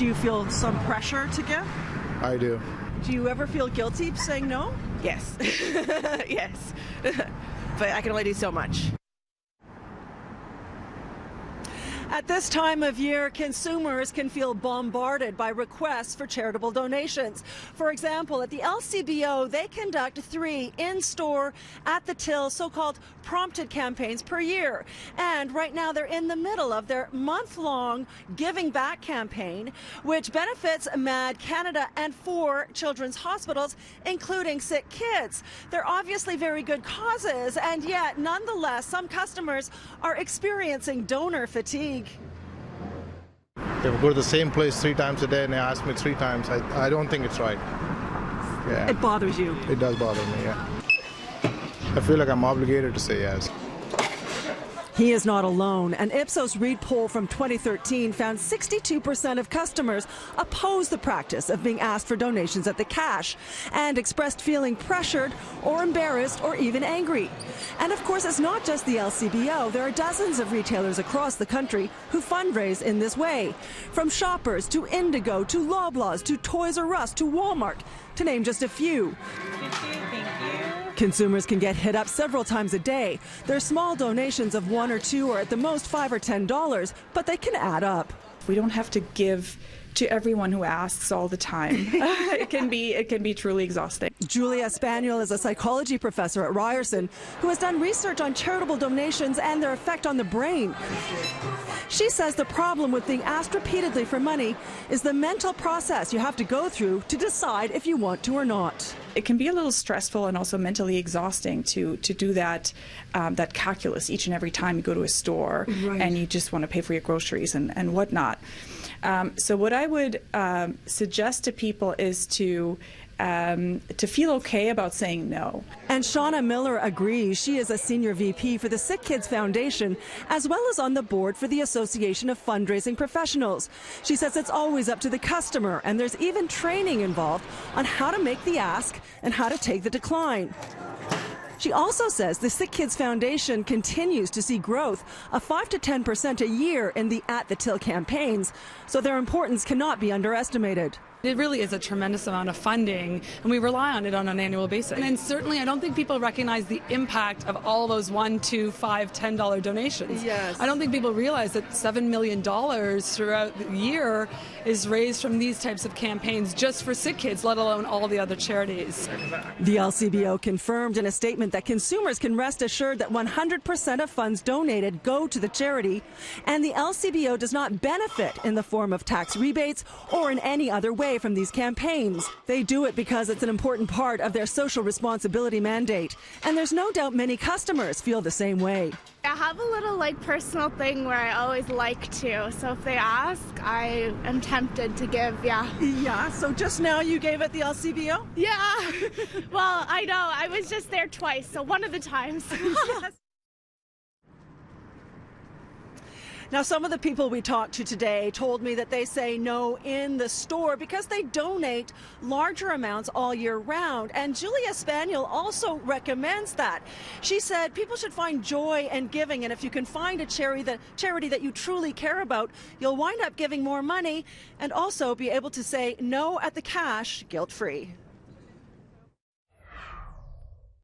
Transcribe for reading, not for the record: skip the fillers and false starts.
Do you feel some pressure to give? I do. Do you ever feel guilty saying no? Yes. Yes. But I can only do so much. At this time of year, consumers can feel bombarded by requests for charitable donations. For example, at the LCBO, they conduct 3 in-store, at the till, so-called prompted campaigns per year. And right now, they're in the middle of their month-long Giving Back campaign, which benefits MAD Canada and 4 children's hospitals, including sick kids. They're obviously very good causes, and yet, nonetheless, some customers are experiencing donor fatigue. They go to the same place 3 times a day and they ask me 3 times. I don't think it's right. Yeah. It bothers you? It does bother me, yeah. I feel like I'm obligated to say yes. He is not alone. An Ipsos Reid poll from 2013 found 62% of customers oppose the practice of being asked for donations at the cash and expressed feeling pressured or embarrassed or even angry. And of course, it's not just the LCBO. There are dozens of retailers across the country who fundraise in this way. From Shoppers to Indigo to Loblaws to Toys R Us to Walmart, to name just a few. Consumers can get hit up several times a day. Their small donations of $1 or $2 or at the most $5 or $10, but they can add up. We don't have to give to everyone who asks all the time. It can be truly exhausting. Julia Spaniel is a psychology professor at Ryerson who has done research on charitable donations and their effect on the brain. She says the problem with being asked repeatedly for money is the mental process you have to go through to decide if you want to or not. It can be a little stressful and also mentally exhausting to do that calculus each and every time you go to a store. Right. And you just want to pay for your groceries and whatnot. So what I would suggest to people is to feel okay about saying no. And Shauna Miller agrees. She is a senior VP for the Sick Kids Foundation, as well as on the board for the Association of Fundraising Professionals. She says it's always up to the customer, and there's even training involved on how to make the ask and how to take the decline. She also says the Sick Kids Foundation continues to see growth of 5 to 10% a year in the At the Till campaigns, so their importance cannot be underestimated. It really is a tremendous amount of funding, and we rely on it on an annual basis. And certainly, I don't think people recognize the impact of all those $1, $2, $5, $10 donations. Yes. I don't think people realize that $7 million throughout the year is raised from these types of campaigns just for sick kids, let alone all the other charities. The LCBO confirmed in a statement that consumers can rest assured that 100% of funds donated go to the charity, and the LCBO does not benefit in the form of tax rebates or in any other way from these campaigns. They do it because it's an important part of their social responsibility mandate, and there's no doubt many customers feel the same way. I have a little personal thing where I always like to, so if they ask, I am tempted to give, yeah. Yeah, so just now you gave at the LCBO? Yeah, well, I know, I was just there twice, so one of the times. Yes. Now, some of the people we talked to today told me that they say no in the store because they donate larger amounts all year round. And Julia Spaniel also recommends that. She said people should find joy and giving, and if you can find a charity that you truly care about, you'll wind up giving more money and also be able to say no at the cash guilt-free.